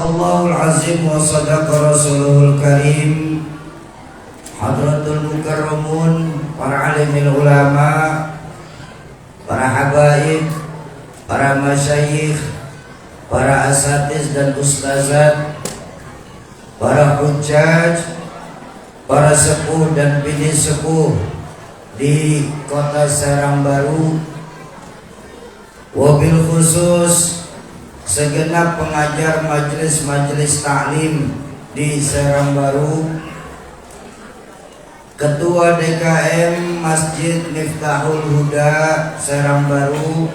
Allahul azim wa sadaqa rasulul karim. Hadratul mukarramun, para alimil ulama, para habaib, para masyayikh, para asatiz dan ustazat, para hujjaj, para sepuh dan bini sepuh di kota Serang Baru, wabil khusus segenap pengajar majelis-majelis taklim di Serang Baru, Ketua DKM Masjid Miftahul Huda Serang Baru.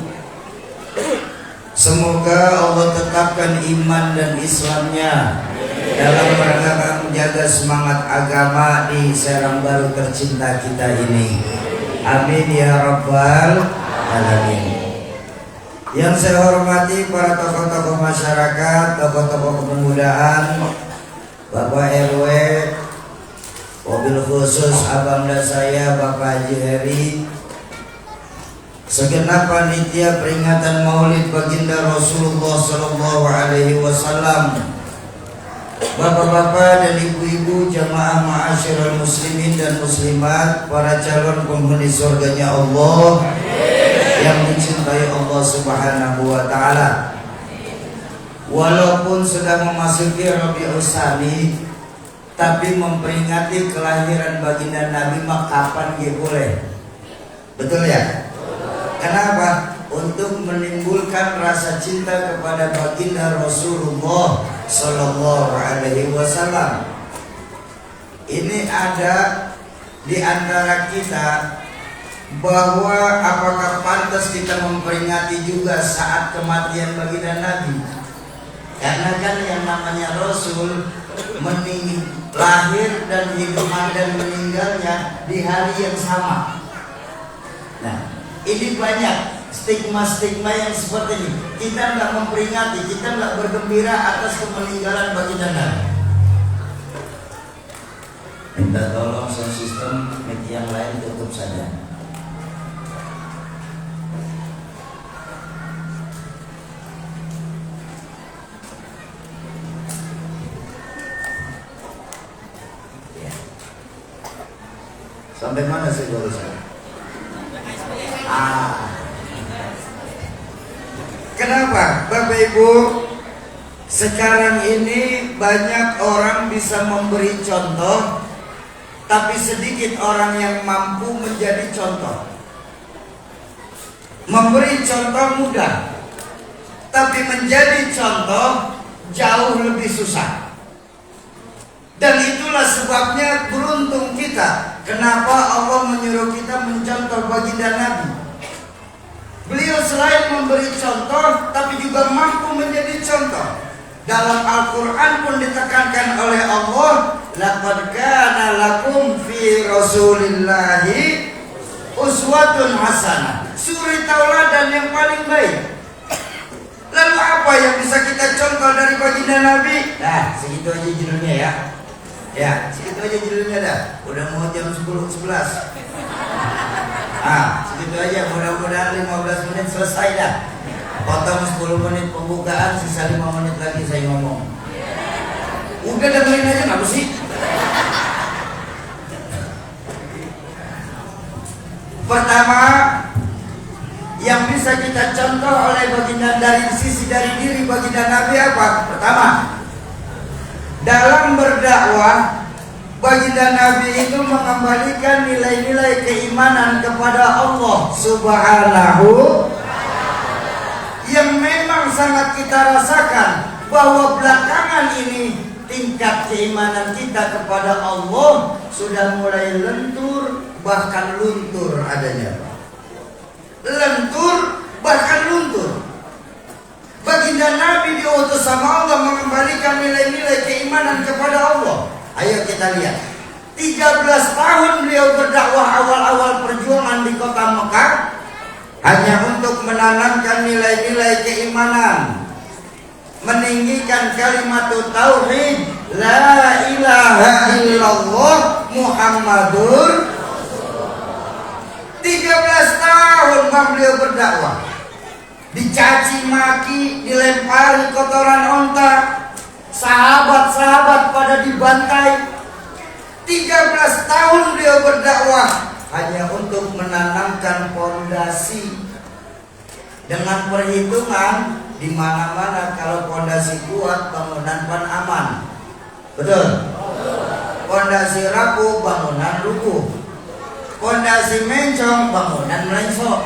Semoga Allah tetapkan iman dan Islamnya dalam rangka menjaga semangat agama di Serang Baru tercinta kita ini. Amin ya rabbal alamin. Yang saya hormati para tokoh-tokoh masyarakat, tokoh-tokoh kepemudaan, Bapak RW, wabil khusus abangda saya Bapak Haji Heri, segenap panitia peringatan Maulid Baginda Rasulullah Sallallahu Alaihi Wasallam, bapak-bapak dan ibu-ibu jamaah ma'asyiral muslimin dan muslimat, para calon penghuni surganya Allah yang dicintai Allah Subhanahu wa taala. Walaupun sudah memasuki Rabiul Tsani, tapi memperingati kelahiran baginda Nabi mah kapan dia boleh. Betul ya? Kenapa? Untuk menimbulkan rasa cinta kepada baginda Rasulullah Sallallahu Alaihi Wasallam. Ini ada di antara kita bahwa apakah pantas kita memperingati juga saat kematian baginda Nabi? Karena kan yang namanya Rasul lahir dan hidup dan meninggalnya di hari yang sama. Nah, ini banyak stigma-stigma yang seperti ini. Kita tidak memperingati, kita tidak bergembira atas kemeninggalan baginda Nabi. Minta tolong sound system yang lain tutup saja. Sampai mana sih barusan? Kenapa Bapak Ibu? Sekarang ini banyak orang bisa memberi contoh, tapi sedikit orang yang mampu menjadi contoh. Memberi contoh mudah, tapi menjadi contoh jauh lebih susah. Dan itulah sebabnya beruntung kita, kenapa Allah menyuruh kita mencontoh baginda Nabi. Beliau selain memberi contoh, tapi juga mampu menjadi contoh. Dalam Al-Quran pun ditekankan oleh Allah, laqad kana lakum fi rasulillahi uswatun hasanah, suri tauladan yang paling baik. Lalu apa yang bisa kita contoh dari baginda Nabi? Nah, segitu aja judulnya ya. Ya, segitu aja judulnya dah. Udah mau jam 10.11. Segitu aja, mudah-mudahan 15 menit selesai dah. Potong 10 menit pembukaan, sisa 5 menit lagi saya ngomong. Udah dengerin aja, kenapa sih? Pertama, yang bisa kita contoh oleh baginda dari diri baginda Nabi apa? Pertama, dalam berdakwah, baginda Nabi itu mengembalikan nilai-nilai keimanan kepada Allah Subhanahu, yang memang sangat kita rasakan bahwa belakangan ini tingkat keimanan kita kepada Allah sudah mulai lentur, bahkan luntur adanya. Lentur, bahkan luntur. Baginda Nabi diutus sama Allah mengembalikan nilai-nilai keimanan kepada Allah. Ayo kita lihat. 13 tahun beliau berdakwah awal-awal perjuangan di kota Mekah hanya untuk menanamkan nilai-nilai keimanan, meninggikan kalimat tauhid, la ilaha illallah Muhammadur. 13 tahun beliau berdakwah. Dicaci maki, dilempari kotoran onta, beliau berdakwah hanya untuk menanamkan fondasi dengan perhitungan di mana-mana. Kalau fondasi kuat, bangunan pan aman. Betul? Fondasi rapuh, bangunan rubuh. Fondasi mencong, bangunan melengsok.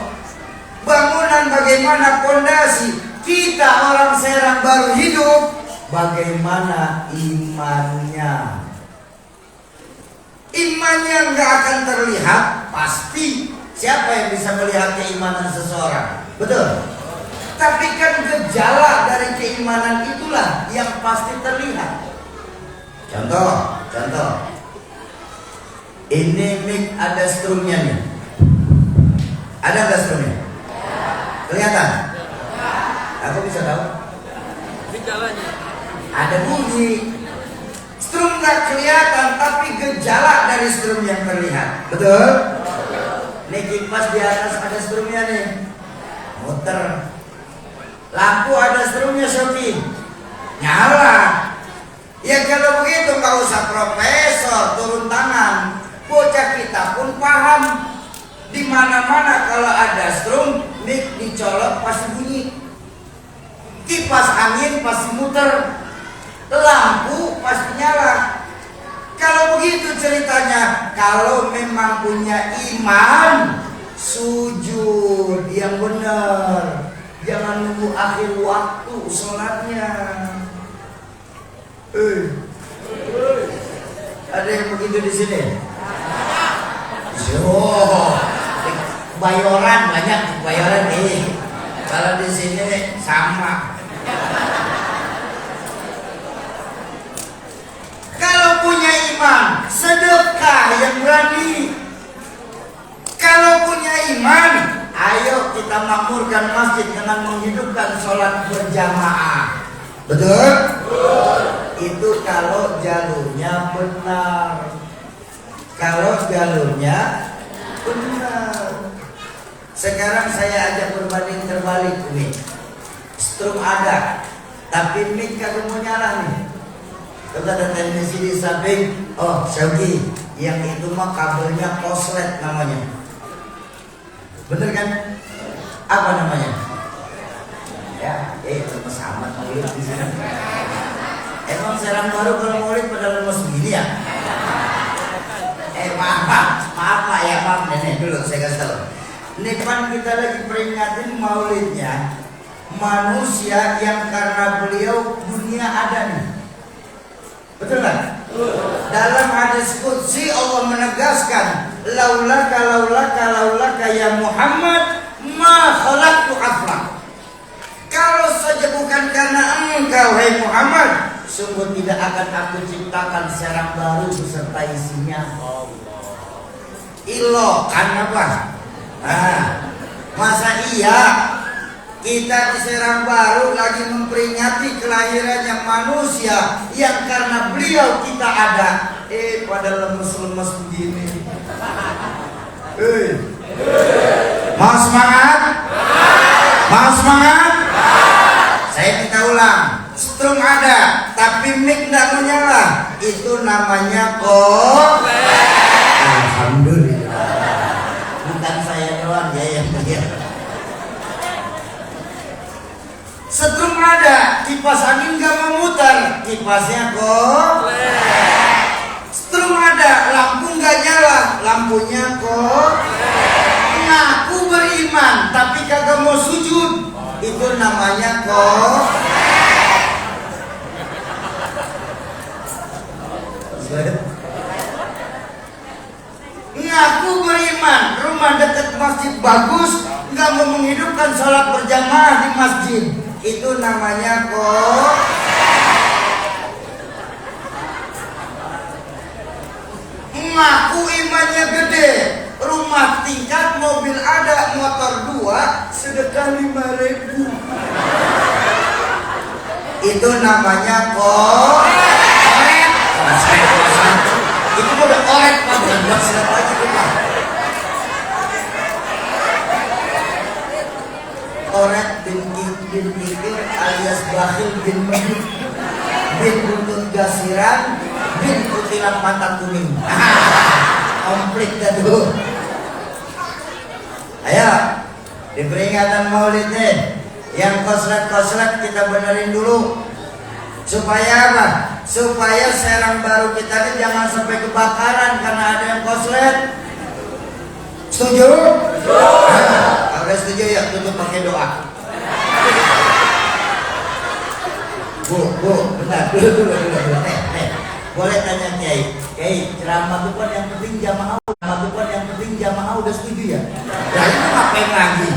Bangunan bagaimana fondasi? Kita orang Serang baru hidup, bagaimana imannya? Imannya nggak akan terlihat, pasti. Siapa yang bisa melihat keimanan seseorang? Betul. Tapi kan gejala dari keimanan itulah yang pasti terlihat. Contoh. Ini mic ada strumnya nih. Ada nggak strumnya? Kelihatan? Aku bisa tahu. Gejalanya. Ada bunyi. Strum nggak kelihatan, tapi gejala dari strum yang terlihat. Betul? Nih kipas di atas ada strumnya nih, muter. Lampu ada strumnya, Sofi, nyala. Ya kalau begitu nggak usah profesor turun tangan, bocah kita pun paham. Di mana-mana kalau ada strum, mic dicolok pasti bunyi. Kipas angin pasti muter. Lampu pasti nyala. Kalau begitu ceritanya, kalau memang punya iman, sujud yang benar. Jangan nunggu akhir waktu sholatnya. Ada yang begitu di sini? Oh, Bayoran banyak, Bayoran nih. Kalau di sini sama. Kalau punya iman, sedekah yang berani. Kalau punya iman, ayo kita makmurkan masjid dengan menghidupkan sholat berjamaah. Betul? Betul. Itu kalau jalurnya benar. Kalau jalurnya benar. Sekarang saya ajak berbanding terbalik nih. Strum ada, tapi mic kagak mau nyala nih. Kalau ada teknisi di samping, oh Syauki, yang itu mah kabelnya koslet namanya. Bener kan? Apa namanya? Ya, lemes amat mulut di sini. Emang Serang Baru kalau murid pada lemes begini ya? Maaf Pak ya, maaf nenek dulu saya kasih tahu. Ini kan kita lagi peringatin maulidnya manusia yang karena beliau dunia ada nih. Betul kan? Dalam hadis qudsi Allah menegaskan, laulaka ya Muhammad ma khalaqtu aflak. Kalau saja bukan karena engkau hai Muhammad, sungguh tidak akan aku ciptakan Serang Baru beserta isinya. Ilokan apa? Nah, masa iya kita di Serang Baru lagi memperingati kelahirannya manusia yang karena beliau kita ada, pada lemes-lemes begini. Mau semangat? Mau semangat? Saya minta ulang. Strum ada, tapi mic nggak menyala. Itu namanya kok. Alhamdulillah. Bukan saya doang ya yang lihat. Strum ada, kipas angin nggak memutar, kipasnya kok. Strum ada, lampu nggak nyala, lampunya kok. Ngaku beriman, tapi kagak mau sujud, itu namanya kok. Ngaku beriman, rumah dekat masjid bagus, nggak mau menghidupkan sholat berjamaah di masjid, itu namanya kok. Ngaku imannya gede, rumah tingkat, mobil ada, motor 2, sedekah 5.000, itu namanya kok. Itu udah korek Pak, bukan buat silat lagi Pak. Korek bin Kikir alias Bakhil bin Medit bin Buntut Gasiran bin Kutilan Mata Kuning. Komplit dah tuh. Ayo, di peringatan Maulid nih, yang koslet-koslet kita benerin dulu. Supaya apa? Supaya Serang Baru kita ini jangan sampai kebakaran karena ada yang koslet. Setuju? Kalau setuju ya tutup pakai doa. Bu, benar, dulu. Boleh tanya Kiai, ceramah itu kan yang penting jamaah, udah setuju ya? Nah itu ngapain lagi?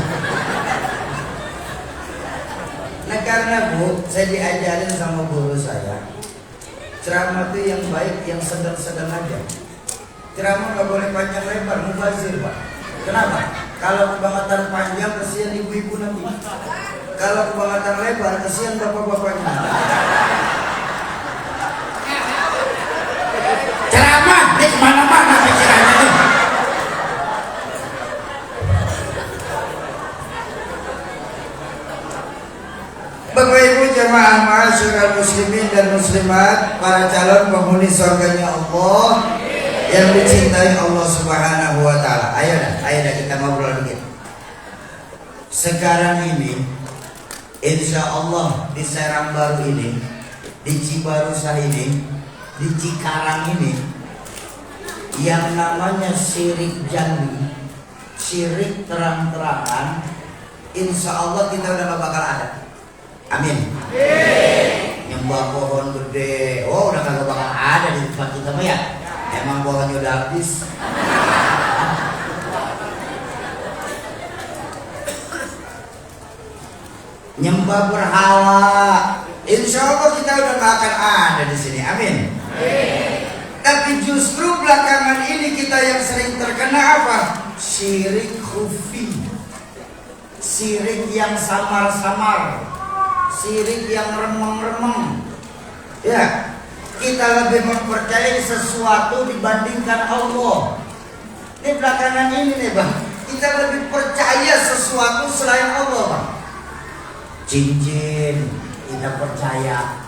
Nah karena Bu, saya diajarin sama guru saya, ceramah itu yang baik, yang sedang-sedang aja. Ceramah nggak boleh panjang lebar, mubazir Pak. Kenapa? Kalau kebangetan panjang kesian ibu-ibu nanti. Kalau kebangetan lebar kesian bapak-bapaknya. Ceramah di kemana-mana pikirannya nih. Bapak Ibu jemaah ma'asyiral muslimin dan muslimat, para calon penghuni surganya Allah yang dicintai Allah Subhanahu wa taala. Ayo dah kita ngobrol dikit. Sekarang ini insya Allah di Serang Baru ini, di Cibarusah ini, di Cikarang ini, yang namanya syirik jandi, syirik terang-terangan, insya Allah kita udah gak bakal ada. Amin. Nyembah pohon gede, oh udah gak bakal ada di tempat kita mah ya. Emang pohonnya udah habis. Nyembah berhala, insya Allah kita udah gak akan ada di sini. Amin. Tapi justru belakangan ini kita yang sering terkena apa? Syirik khufi, syirik yang samar-samar, syirik yang remeng-remeng. Ya, kita lebih mempercayai sesuatu dibandingkan Allah. Ini belakangan ini nih Bang, kita lebih percaya sesuatu selain Allah Bang. Cincin kita percaya.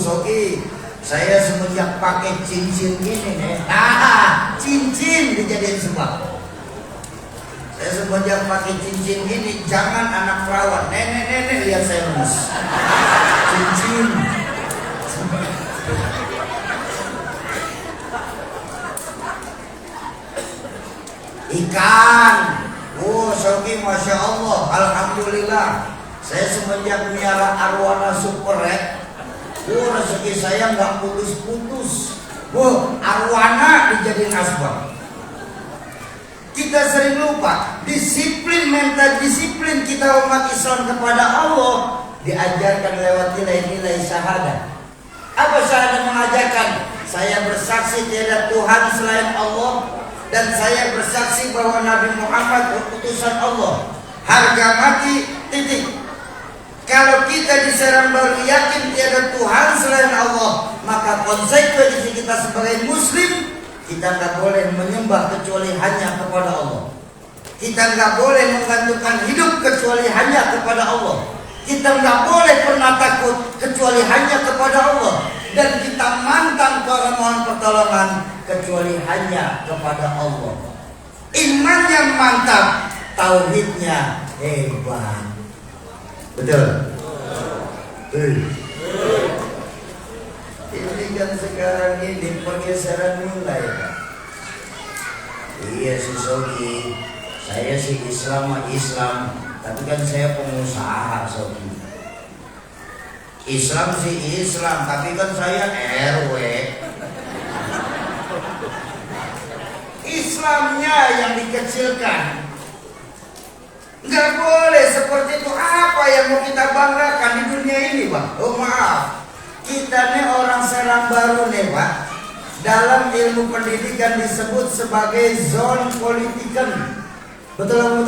Soki, saya semenjak pakai cincin gini nih, cincin dijadiin sembako. Saya semenjak pakai cincin gini, jangan anak perawan, nenek lihat saya lemes. Cincin. Ikan. Soki, masya Allah, alhamdulillah. Saya semenjak miara arwana super red, rezeki saya nggak putus-putus. Arwana dijadiin asbak. Kita sering lupa disiplin, mental disiplin kita umat Islam kepada Allah diajarkan lewat nilai-nilai syahadat. Apa syahadat mengajarkan? Saya bersaksi tiada Tuhan selain Allah, dan saya bersaksi bahwa Nabi Muhammad utusan Allah. Harga mati titik. Kalau kita di Serang Baru yakin tiada Tuhan selain Allah, maka konsekuensi kita sebagai muslim, kita nggak boleh menyembah kecuali hanya kepada Allah. Kita nggak boleh menggantungkan hidup kecuali hanya kepada Allah. Kita nggak boleh pernah takut kecuali hanya kepada Allah. Dan kita mantang para mohon pertolongan kecuali hanya kepada Allah. Imannya mantap, tauhidnya hebat. Betul. Ini kan sekarang ini pergeseran mulai. Iya si Sogi, saya si Islam, tapi kan saya pengusaha Sogi. Islam sih Islam, tapi kan saya RW. Islamnya yang dikecilkan. Nggak boleh seperti itu. Apa yang mau kita banggakan di dunia ini Pak? Oh maaf, kita nih orang Serang Baru nih Pak, dalam ilmu pendidikan disebut sebagai zone politikan. Betul?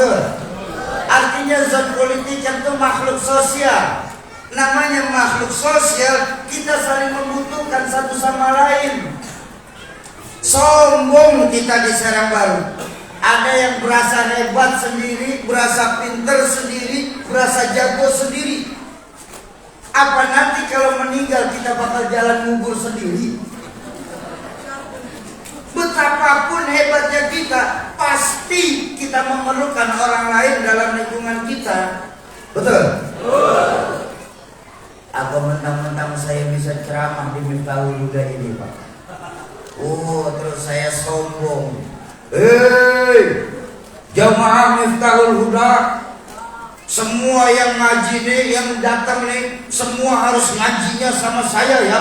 Artinya zone politikan itu makhluk sosial. Namanya makhluk sosial, kita saling membutuhkan satu sama lain. Sombong kita di Serang Baru. Ada yang berasa hebat sendiri, berasa pinter sendiri, berasa jago sendiri. Apa nanti kalau meninggal kita bakal jalan ngubur sendiri? Betapapun kita, pasti kita memerlukan orang lain dalam lingkungan kita. Betul? Apa mentang-mentang saya bisa ceramah di Miftahul Huda ini, Pak? Oh, terus saya sombong. Hei, jamaah Miftahul Huda, semua yang ngaji nih, yang datang nih, semua harus ngajinya sama saya ya.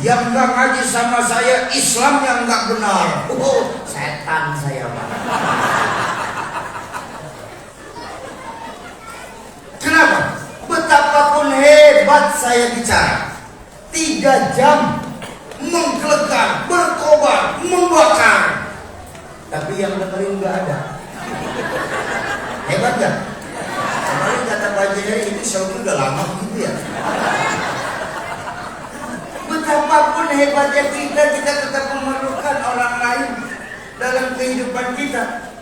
Yang nggak ngaji sama saya, Islam yang nggak benar. Oh, setan saya, Pak. Kenapa? Betapapun hebat saya bicara, 3 jam menggelegar, berkobar, membakar, tapi yang dengerin nggak ada. Hebat gak? Kemarin kata Pak Jaya itu Syauki udah lama begitu ya. Betapapun hebatnya kita tetap memerlukan orang lain dalam kehidupan kita.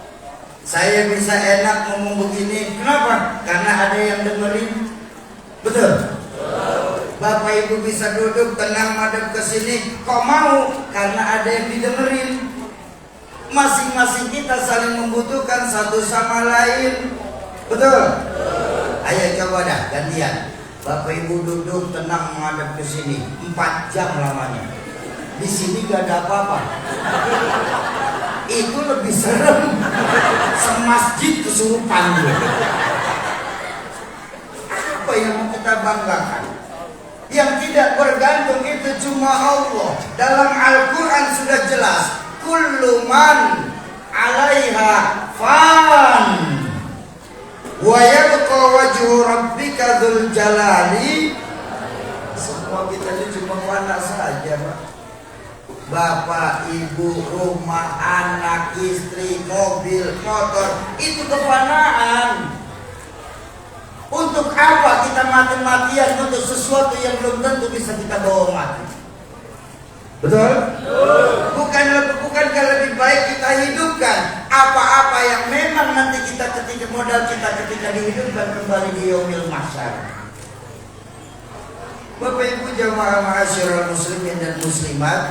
Saya bisa enak ngomong begini, kenapa? Karena ada yang dengerin. Betul? Bapak Ibu bisa duduk tenang madep ke sini, kok mau? Karena ada yang didengerin. Masing-masing kita saling membutuhkan satu sama lain. Betul? Ayo coba dah gantian. Bapak Ibu duduk tenang menghadap ke sini 4 jam lamanya. Di sini gak ada apa-apa. Itu lebih serem. Semasjid kesurupan. Apa yang mau kita banggakan? Yang tidak bergantung itu cuma Allah. Dalam Al-Quran sudah jelas, kullu man 'alaiha fan wa yabqa wajhu rabbika dzul jalali. Semua kita ini cuma fana saja, Pak. Bapak, ibu, rumah, anak, istri, mobil, motor, itu kefanaan. Untuk apa kita mati-matian untuk sesuatu yang belum tentu bisa kita bawa mati? Betul? Bukankah lebih baik kita hidupkan apa-apa yang memang nanti kita ketika modal kita ketika dihidupkan kembali di yaumil mahsyar. Bapak Ibu jamaah ma'asyiral muslimin dan muslimat,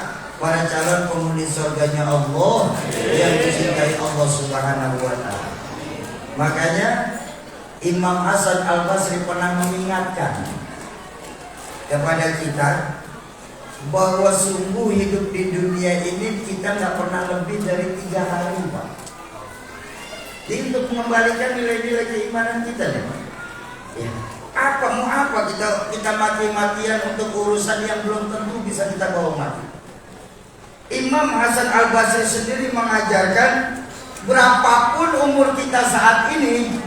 para calon penghuni surganya Allah yang dicintai Allah Subhanahu wa taala. Makanya Imam Hasan Al-Basri pernah mengingatkan kepada kita bahwa sungguh hidup di dunia ini kita nggak pernah lebih dari 3 hari, Pak. Jadi untuk mengembalikan nilai-nilai keimanan kita nih, Pak. Ya. Mau apa kita mati-matian untuk urusan yang belum tentu bisa kita bawa mati. Imam Hasan Al-Basri sendiri mengajarkan berapapun umur kita saat ini,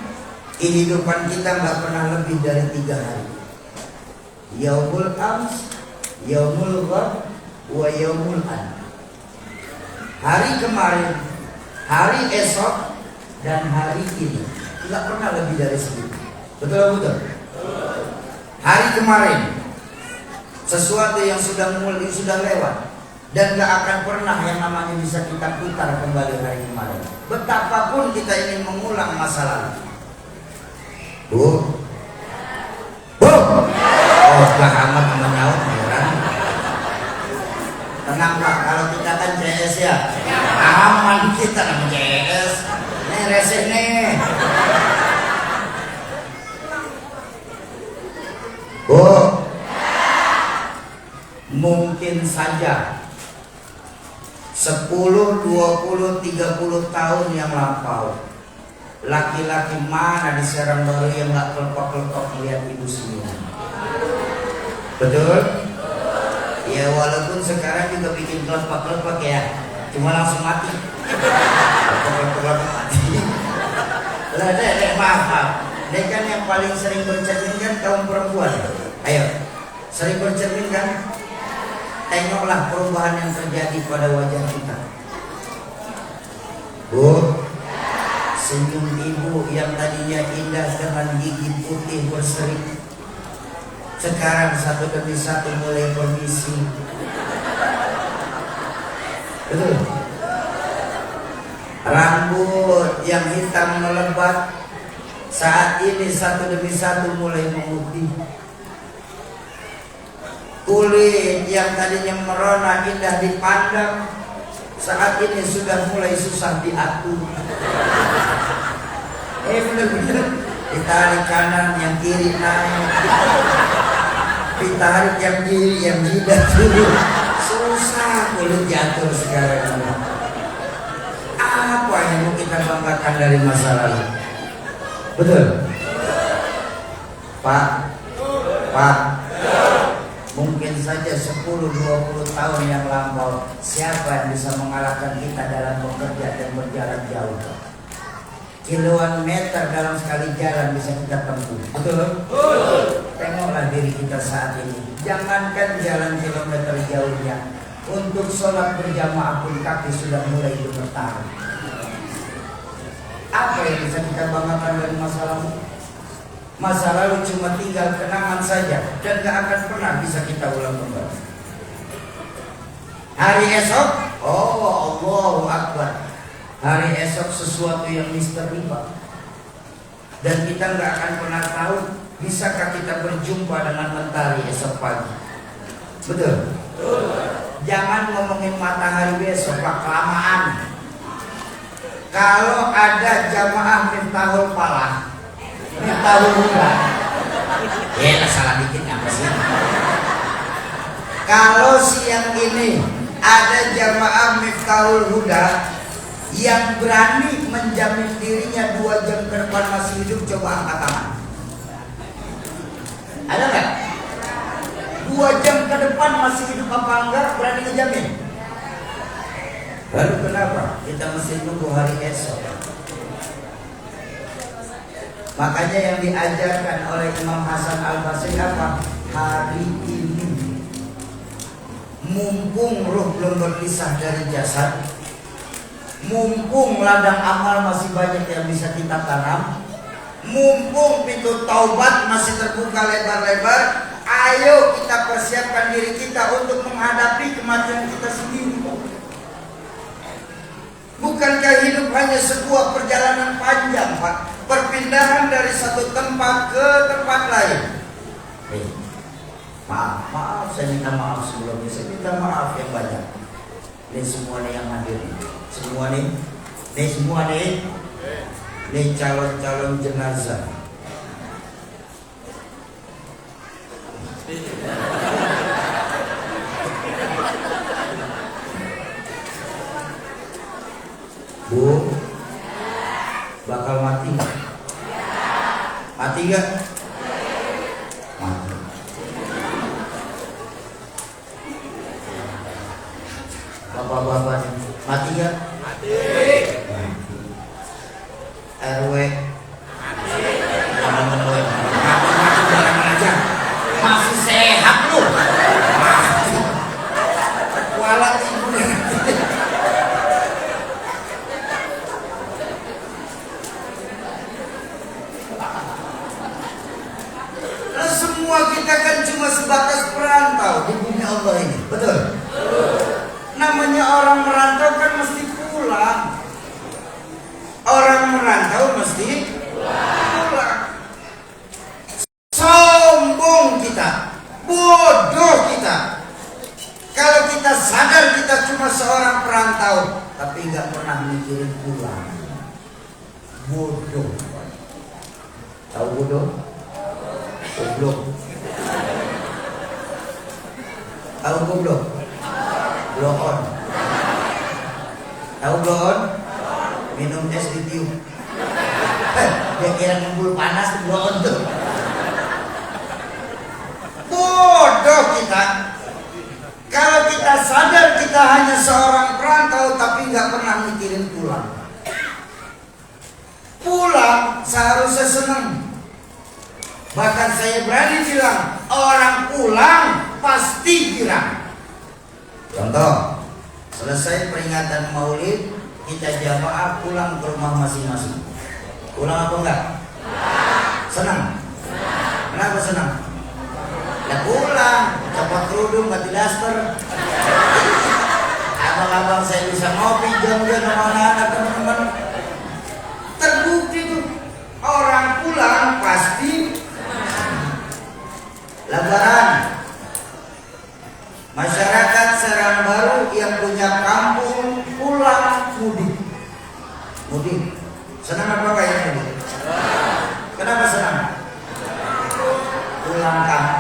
kehidupan kita nggak pernah lebih dari 3 hari. Yaumul ams, yaumul ghad, wa yaumul an. Hari kemarin, hari esok, dan hari ini nggak pernah lebih dari segitu. Betul? Hari kemarin sesuatu yang sudah lewat dan gak akan pernah yang namanya bisa kita putar kembali hari kemarin. Betapapun kita ingin mengulang masa lalu. Bu, oh gak amat menyaut heran. Tenang Pak, kalau kita kan CS ya, aman kita nama CS. Nih resih nih. Bu, mungkin saja 10, 20, 30 tahun yang lampau, laki-laki mana di Serang Baru yang gak kelepok-kelepok melihat ibu semua? Betul? Ya walaupun sekarang juga bikin kelepok-kelepok ya, cuma langsung mati. Kelepok-kelepok mati. Lah dek, maaf. Ini kan yang paling sering bercermin kan kaum perempuan. Ayo, sering bercermin kan? Tengoklah perubahan yang terjadi pada wajah kita. Bu, senyum ibu yang tadinya indah dengan gigi putih berseri, sekarang satu demi satu mulai bermisi. Betul? Rambut yang hitam melebat saat ini satu demi satu mulai memutih. Kulit yang tadinya merona indah dipandang saat ini sudah mulai susah diatur. Bener-bener ditarik kanan, yang kiri naik, ditarik yang kiri, yang jidat turun. Susah kulit diatur sekarang ini. Apa yang mau kita banggakan dari masa lalu? Betul? Pak, mungkin saja 10-20 tahun yang lampau, siapa yang bisa mengalahkan kita dalam bekerja dan berjalan jauh? Kiloan meter dalam sekali jalan bisa kita tempuh. Betul? Tengoklah diri kita saat ini. Jangankan jalan kilometer jauhnya, untuk sholat berjamaah pun kaki sudah mulai gemetar. Apa yang bisa kita banggakan dari masa lalu? Masa lalu cuma tinggal kenangan saja dan gak akan pernah bisa kita ulang kembali. Hari esok, oh Allahu Akbar, hari esok sesuatu yang misteri Pak. Dan kita gak akan pernah tahu bisakah kita berjumpa dengan mentari esok pagi. Betul? Jangan ngomongin matahari besok Pak, kelamaan. Kalau ada jamaah Miftahul Falah, Miftahul Huda, ya salah dikit apa sih? Kalau siang ini ada jamaah Miftahul Huda yang berani menjamin dirinya 2 jam ke depan masih hidup, coba angkat tangan. Ada nggak? 2 jam ke depan masih hidup apa enggak? Berani ngejamin? Lalu kenapa kita mesti nunggu hari esok? Makanya yang diajarkan oleh Imam Hasan Al-Basri apa? Hari ini, mumpung ruh belum berpisah dari jasad, mumpung ladang amal masih banyak yang bisa kita tanam, mumpung pintu taubat masih terbuka lebar-lebar, ayo kita persiapkan diri kita untuk menghadapi kematian kita sendiri. Bukankah hidup hanya sebuah perjalanan panjang Pak? Perpindahan dari satu tempat ke tempat lain. Maaf, saya minta maaf sebelumnya. Saya minta maaf yang banyak. Ini semua nih yang hadir. Semua nih calon-calon jenazah. Bu, bakal mati nggak? Mati nggak? Mati. Bapak-bapak mati nggak? Mati. RW mati. Mati jangan aja. Masih sehat lu. Walat ibu. Semua kita kan cuma sebatas perantau di bumi Allah ini, betul? Namanya orang merantau kan mesti pulang. Orang merantau mesti pulang. Sombong kita, bodoh kita. Kalau kita sadar kita cuma seorang perantau, tapi nggak pernah mikirin pulang. Bodoh. Tahu bodoh? Goblok. Tahu goblok? Blow on. Tahu blow on? Minum es di tiup. Dia kira ngumpul panas blow on tuh. Bodoh kita. Kalau kita sadar kita hanya seorang perantau tapi nggak pernah mikirin pulang. Pulang seharusnya senang. Bahkan saya berani bilang, orang pulang pasti girang. Contoh, selesai peringatan Maulid, kita jamaah pulang ke rumah masing-masing. Pulang apa enggak? Senang? Kenapa senang? Ya pulang, copot kerudung, ganti daster. Abang-abang saya bisa ngopi jam-jam sama anak-anak teman-teman. Terbukti tuh, orang pulang pasti Lebaran. Masyarakat Serang Baru yang punya kampung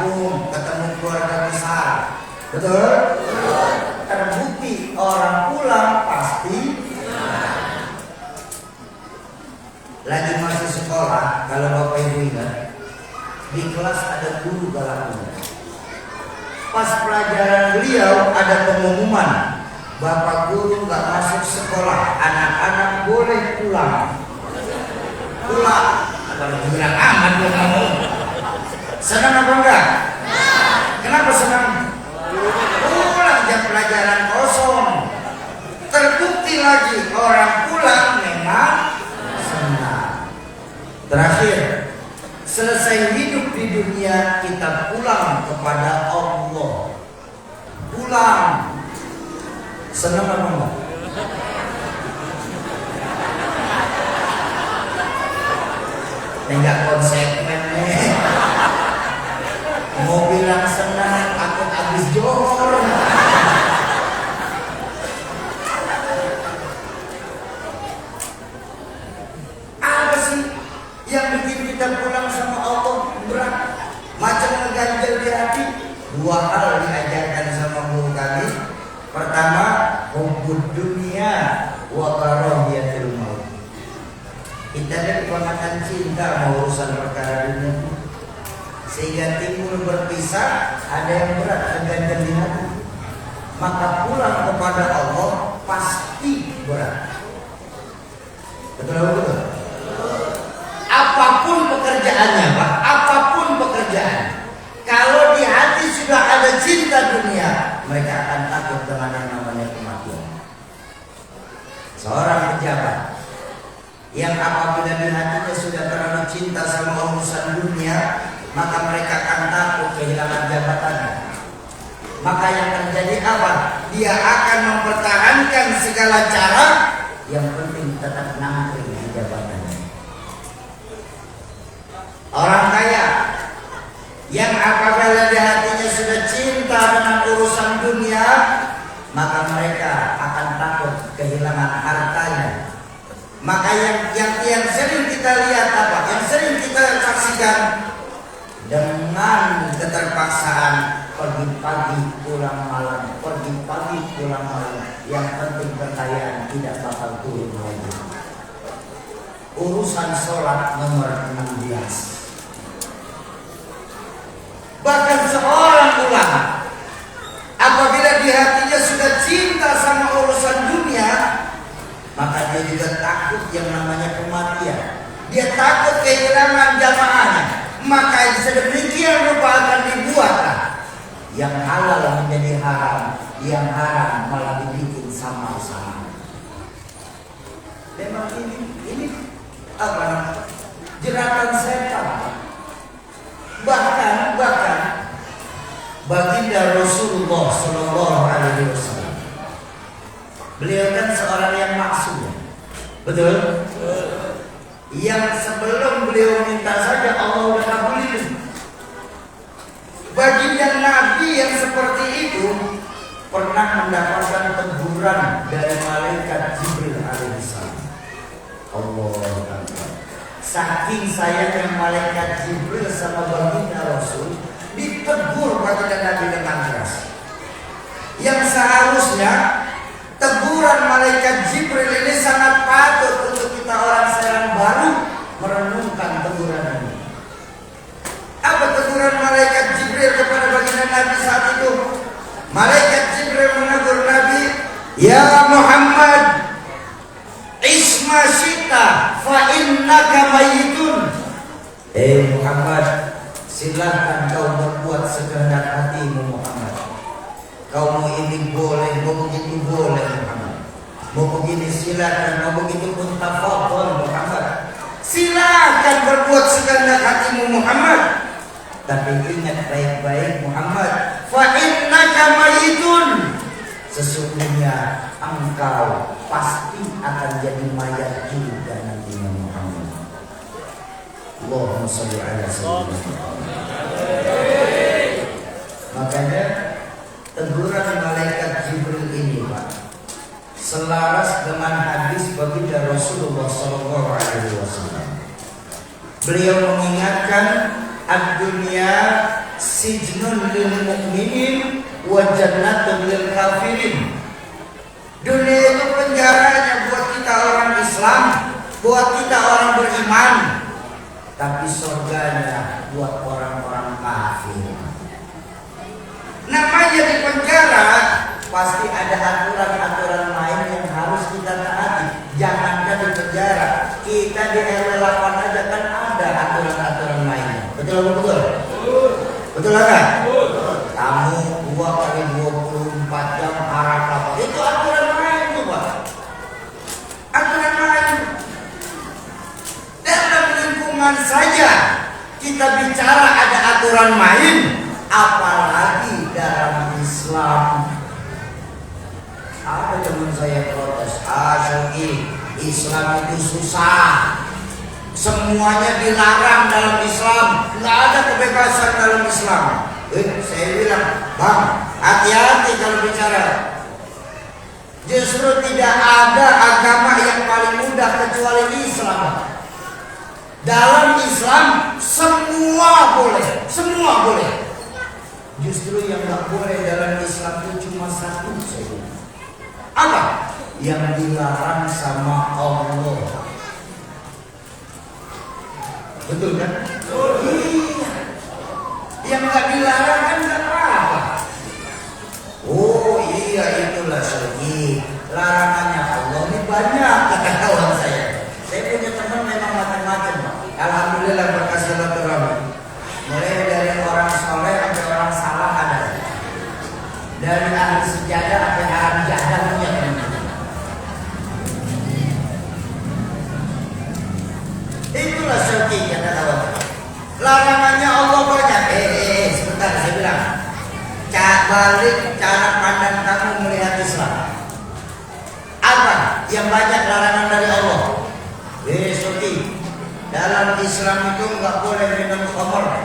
kampung, ketemu keluarga besar. Betul? Terbukti orang pulang pasti lagi masih sekolah. Kalau Bapak Ibu ingat, di kelas ada guru galaknya. Pas pelajaran beliau ada pengumuman, Bapak guru nggak masuk sekolah, anak-anak boleh pulang. Pulang, apalagi bilang aman dong kamu. Senang apa enggak? Kenapa senang? Pulang jam pelajaran kosong. Terbukti lagi orang pulang memang senang. Terakhir, selesai hidup di dunia kita pulang kepada Allah. Pulang. Senang apa enggak? Enggak konsekuen nih. Mau bilang senang, aku habis johor. Apa sih yang bikin kita pulang sama Allah berat? Macam ngeganjel di hati. Dua hal diajarkan sama guru kami. Pertama, hubbud dunia wa karahiyatul maut. Kita ada kebanyakan cinta mau urusan perkara dunia, sehingga timbul berpisah, ada yang berat terganjal di hati. Maka pulang kepada Allah pasti berat. Betul? Apapun pekerjaannya, Pak, apapun pekerjaan, kalau di hati sudah ada cinta dunia, mereka akan takut dengan yang namanya kematian. Seorang pejabat yang apabila di hatinya sudah terlalu cinta sama urusan dunia, maka mereka akan takut kehilangan jabatannya. Maka yang terjadi apa? Dia akan mempertahankan segala cara, yang penting tetap nangkring di jabatannya. Orang kaya yang apabila di hatinya sudah cinta dengan urusan dunia, maka mereka akan takut kehilangan hartanya. Maka yang sering kita lihat apa? Yang sering kita saksikan, dengan keterpaksaan pergi pagi pulang malam, pergi pagi pulang malam. Yang penting kekayaan tidak bakal turun lagi. Urusan sholat nomor 16. Bahkan seorang ulama apabila di hatinya sudah cinta sama urusan dunia, maka dia juga takut yang namanya kematian. Dia takut kehilangan jamaahnya. Maka yang sedemikian rupa akan dibuatlah yang halal menjadi haram, yang haram malah dibikin sama-sama. Memang ini apa namanya? Jeratan setan. Bahkan baginda Rasulullah Shallallahu Alaihi Wasallam, beliau kan seorang yang maksum, betul? Yang sebelum beliau minta saja Allah sudah kabulin. Baginda Nabi yang seperti itu pernah mendapatkan teguran dari malaikat Jibril alaihissalam. Allah Akbar. Saking sayangnya malaikat Jibril sama baginda Rasul, ditegur baginda Nabi dengan keras. Yang seharusnya teguran malaikat Jibril ini sangat patut untuk kita orang sekarang baru merenungkan teguran ini. Apa teguran malaikat Jibril kepada baginda Nabi saat itu? Malaikat Jibril menegur Nabi, "Ya Muhammad, isma syita fa innaka mayyitun." Muhammad, silakan kau berbuat sekehendak hatimu Muhammad. Kau mau ini boleh, mau begitu boleh Muhammad. Mau begini silakan, mau begitu pun tafadhol Muhammad. Silakan berbuat sekehendak hatimu Muhammad. Tapi ingat baik-baik Muhammad, fa innaka mayyitun. Sesungguhnya engkau pasti akan jadi mayat juga nantinya Muhammad. Allahumma shalli ala sayyidina. Makanya teguran malaikat Jibril ini Pak selaras dengan hadis baginda Rasulullah Sallallahu Alaihi Wasallam. Beliau mengingatkan ad-dunya sijnun lil mu'minin wa jannatun lil kafirin. Dunia itu penjaranya buat kita orang Islam, buat kita orang beriman, tapi surganya buat orang-orang kafir. Namanya di penjara pasti ada aturan-aturan lain yang harus kita taati. Jangankan di penjara, kita di RW 8 aja kan ada aturan-aturan lainnya. Betul atau betul? Betul enggak? Kamu 2 kali 24 jam arah kapal. Itu aturan lain tuh, Pak. Aturan lain. Dalam lingkungan saja kita bicara ada aturan main, apalagi dalam Islam. Ada teman saya protes, Syar'i, Islam itu susah, semuanya dilarang dalam Islam, nggak ada kebebasan dalam Islam. Saya bilang, Bang, hati-hati kalau bicara. Justru tidak ada agama yang paling mudah kecuali Islam. Dalam Islam semua boleh, semua boleh. Justru yang nggak boleh dalam Islam itu cuma satu saja. Apa? Yang dilarang sama Allah. Betul kan? Iya. Yang nggak dilarang kan nggak apa-apa. Oh iya, itulah Syar'i. Larangannya Allah ini banyak, kata kawan saya. Saya punya teman memang macam-macam. Alhamdulillah berkah silaturahmi. Mulai dari orang soleh sampai orang salah ada. Dari ahli sejadah sampai ahli jadah punya teman. Itulah Syar'i, kata kawan. Larangannya Allah banyak. Sebentar saya bilang. Balik cara pandang kamu melihat Islam. Apa yang banyak larangan dari Allah? Syar'i. Dalam Islam itu nggak boleh minum khamr.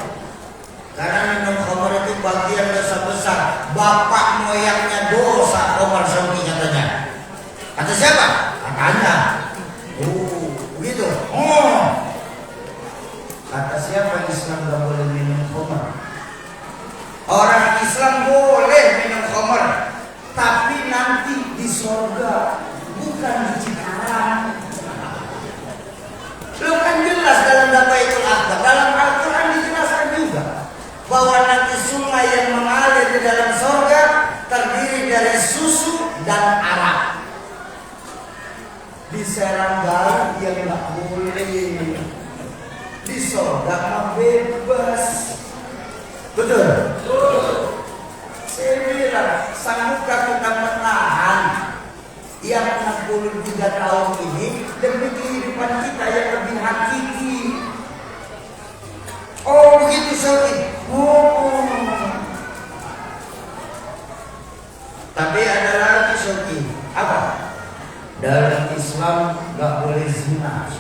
Karena minum khamr itu bagian dosa besar. Bapak moyangnya dosa khamr, Syar'i katanya. Kata siapa? Katanya. Oh, begitu. Oh. Kata siapa Islam nggak boleh minum khamr? Orang Islam boleh minum khamr, tapi nanti di surga, bukan di Cikarang. Lo kan jelas dalam Baitul Akbar, dalam Al-Quran dijelaskan juga bahwa nanti sungai yang mengalir di dalam surga terdiri dari susu dan arak. Di Serangga yang nggak boleh, di surga mah bebas. Betul. Saya bilang, sanggupkah kita menahan yang 63 tahun ini demi kehidupan kita yang lebih hakiki? Oh begitu Syar'i. Oh. Tapi ada lagi Syar'i. Apa? Dalam Islam nggak boleh zina.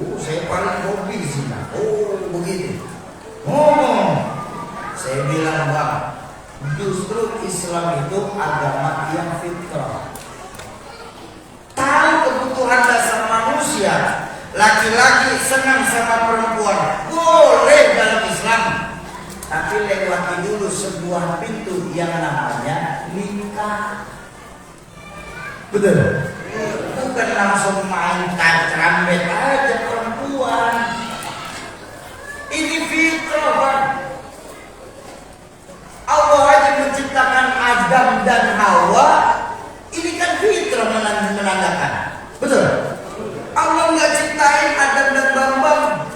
Oh, saya paling hobi zina. Oh begitu. Oh. Saya bilang, Bang, justru Islam itu agama yang fitrah. Tahu kebutuhan dasar manusia. Laki-laki senang sama perempuan, boleh dalam Islam. Tapi lewati dulu sebuah pintu yang namanya nikah. Betul? Bukan langsung main kacrambet aja perempuan. Ini fitrah, Bang. Allah aja menciptakan Adam dan Hawa. Ini kan fitrah menandakan. Betul? Allah nggak ciptain Adam dan Bambang.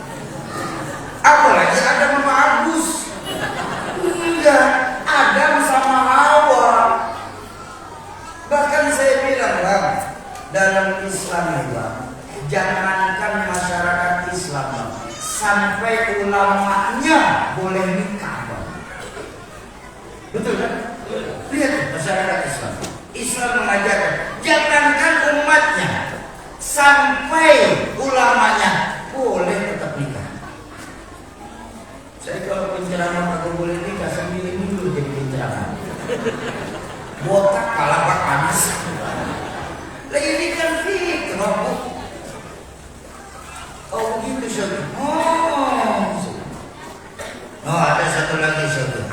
Apalagi Adam sama Agus. Enggak, Adam sama Hawa. Bahkan saya bilang, Bang, dalam Islam ya, Bang, jangankan masyarakat Islam, Bang, sampai ulamanya boleh nikah, Bang. Betul kan? Lihat masyarakat Islam. Islam mengajarkan, jangankan umatnya, sampai ulamanya boleh tetap nikah. Saya kalau penceramah aku boleh nikah, saya milih dulu jadi penceramah. Botak palapa panas. Lah ini kan fitrah. Oh begitu Syar'i. Oh ada satu lagi Syar'i.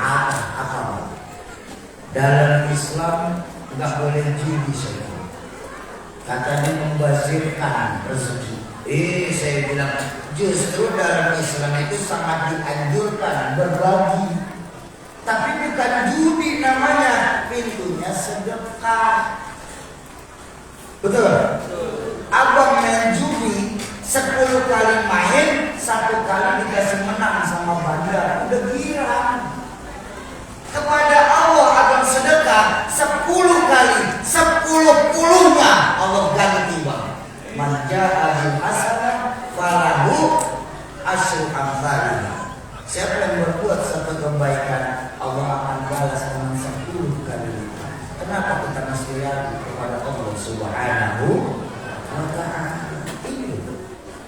dalam Islam nggak boleh judi saja. Katanya membazirkan rezeki. Saya bilang justru dalam Islam itu sangat dianjurkan berbagi. Tapi bukan judi namanya, pintunya sedekah. Betul? Abang main judi 10 kali main, 1 kali dikasih menang sama bandar, udah girang. Kepada Allah abang sedekah 10 kali, 10-10-nya Allah ganti bang. Man jaa bil hasanah falahu asyru amsalihha. Siapa yang berbuat satu kebaikan, Allah akan balas dengan 10 kali lipat. Kenapa kita mesti ragu kepada Allah Subhanahu wa ta'ala? Itu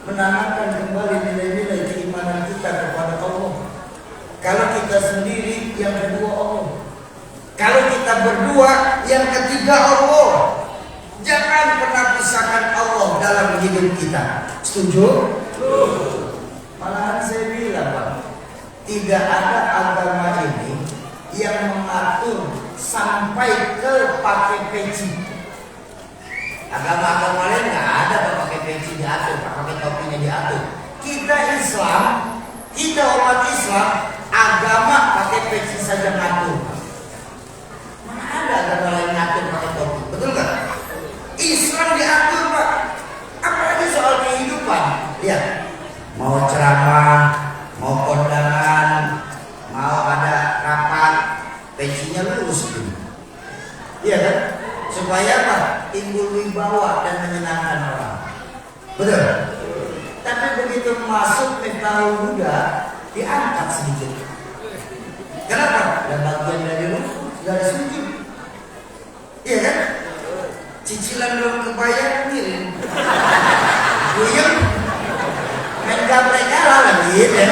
menanamkan kembali nilai-nilai keimanan kita kepada Allah. Kalau kita sendiri, yang kedua Allah. Kalau kita berdua, yang ketiga Allah. Jangan pernah pisahkan Allah dalam hidup kita. Setuju? Malahan saya bilang, Pak, tidak ada agama ini yang mengatur sampai ke pakai peci. Agama-agama lain nggak ada pakai peci diatur, pakai topinya diatur. Kita Islam, kita umat Islam, agama pakai peci saja ngatur. Mana ada agama lain ngatur pakai topi? Betul nggak? Islam diatur, Pak. Apalagi soal kehidupan. Lihat, mau ceramah, mau kondangan, mau ada rapat, pecinya lurus gitu. Iya kan? Supaya apa? Timbul wibawa dan menyenangkan orang. Betul? Tapi begitu masuk ke tahun muda, diangkat sedikit. Kenapa? Dan bagian dari dari sujud. Iya kan? Cicilan belum kebayar miring. Guyem. Main gaplek kalah lagi, ya.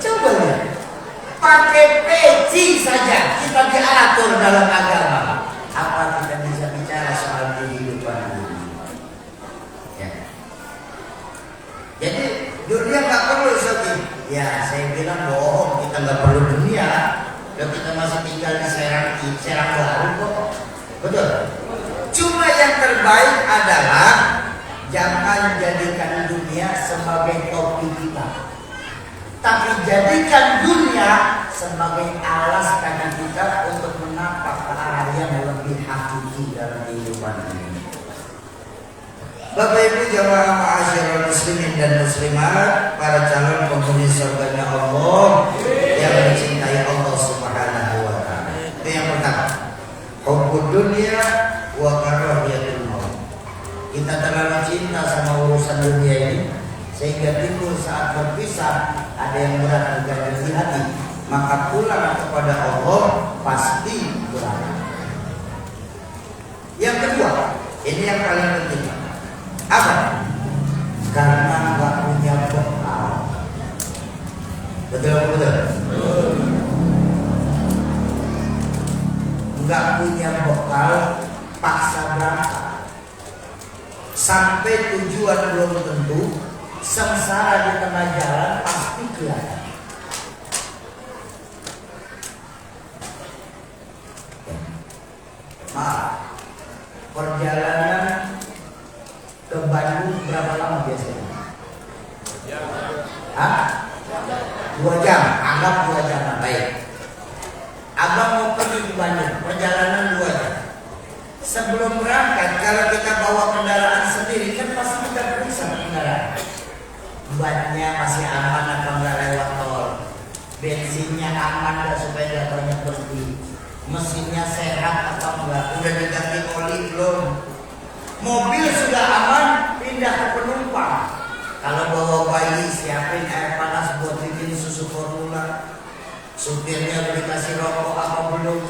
Coba lihat. Pakai peci saja kita diatur dalam agama. Apa kita bisa bicara soal kehidupan dunia? Ya. Jadi dunia nggak perlu sedih. Ya, saya bilang bohong, kita nggak perlu dunia. Kalau kita masih tinggal di Serang Baru kok. Betul. Cuma yang terbaik adalah jangan jadikan dunia sebagai topi kita, tapi jadikan dunia sebagai alas kaki kita untuk menapak ke arah yang lebih hakiki dalam kehidupan ini. Bapak Ibu jamaah ma'asyiral muslimin dan muslimat, para calon penghuni surganya Allah yang mencintai Allah Subhanahu wa ta'ala. Itu yang pertama, hubbud dunya wa karahiyatul maut. Kita terlalu cinta sama urusan dunia ini sehingga timbul saat berpisah ada yang berat di hati, maka pulang kepada Allah pasti berat. Yang kedua, ini yang paling penting. Apa? Karena nggak punya bekal. Betul. Nggak punya bekal, paksa berangkat. Sampai tujuan belum tentu, sengsara di tengah jalan pasti kelihatan. Maaf, perjalanan ke Bandung berapa lama biasanya? Hah? 2 jam, anggap 2 jam. Baik. Abang mau pergi ke Bandung, perjalanan 2 jam. Sebelum berangkat, kalau kita bawa kendaraan sendiri, kan pasti kita periksa kendaraan. Bannya masih aman atau nggak lewat tol, bensinnya aman nggak supaya nggak banyak berhenti, mesinnya sehat atau enggak, udah diganti oli belum, mobil sudah aman, pindah ke penumpang. Kalau bawa bayi, siapin air panas buat bikin susu formula. Supirnya udah dikasih rokok apa belum?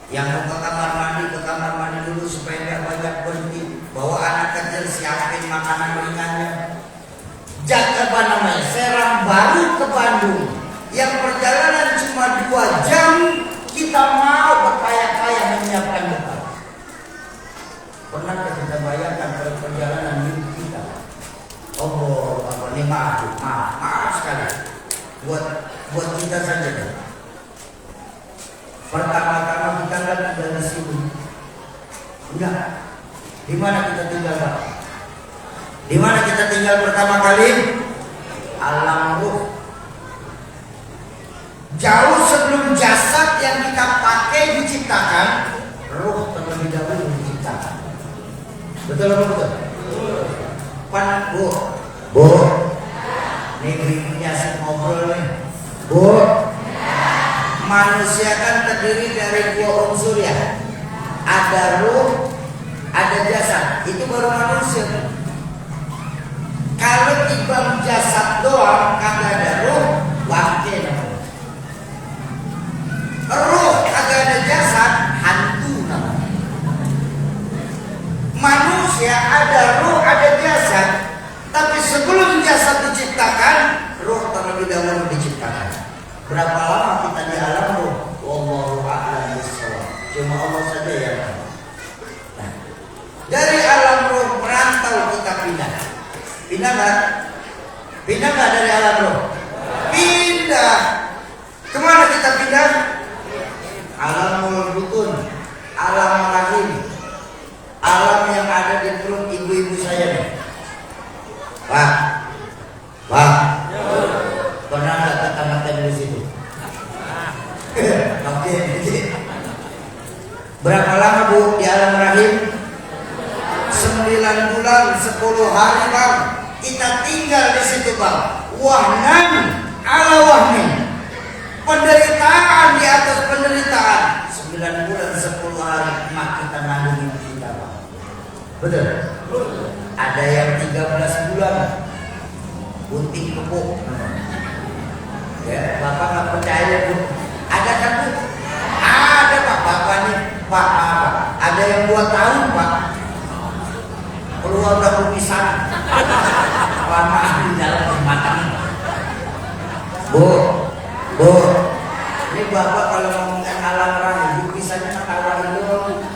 Yang mau ke kamar mandi dulu supaya nggak banyak berhenti. Bawa anak kecil, siapin makanan ringannya. Jaga apa namanya? Serang Baru ke Bandung, yang perjalanan cuma 2 jam, kita mau berpayah-payah menyiapkan bekal. Pernahkah kita bayangkan kalau perjalanan hidup kita? Oh, Bapak ini maaf sekali. buat kita saja deh. Pertama-tama kita nggak tinggal di sini. Enggak. Di mana kita tinggal, Pak? Di mana kita tinggal pertama kali? Alam ruh. Jauh sebelum jasad yang kita pakai diciptakan, ruh terlebih dahulu diciptakan. Betul apa betul? Pan, Bu, nih punya asik ngobrol nih, Bu. Manusia kan terdiri dari dua unsur ya. Ada ruh, ada jasad. Itu baru manusia. Kalau timbang jasad doang, kagak ada ruh, bangke namanya. Ruh kagak ada jasad, hantu namanya. Manusia ada ruh, ada jasad. Tapi sebelum jasad diciptakan, ruh terlebih dahulu diciptakan. Berapa lama kita di alam ruh? Wallahu a'lam bishawab. Cuma Allah saja yang tahu. Nah, dari alam ruh merantau kita pindah. Pindah nggak? Pindah nggak dari alam ruh? Pindah. Kemana kita pindah? Alamul butun, alam rahim, alam yang ada di perut ibu-ibu saya nih. Pak, pernah nggak ketamatkan di situ? Oke. Berapa lama Bu di alam rahim? 9 bulan 10 hari Bang. Kita tinggal di situ Bang. Wahnan ala wahnin. Penderitaan di atas penderitaan. 9 bulan 10 hari mak kita ngandungin kita Bang. Betul? Ada yang 13 bulan bunting kepuk. Ya, Bapak nggak percaya Bu? Ada kan Bu? Ada Pak. Bapak nih Pak. Ada yang 2 tahun Pak. Keluar udah pisang. Lama di dalam jembatan. Bu. Ini Bapak kalau ngomongkan alam rahim, pisahnya tawarin dong.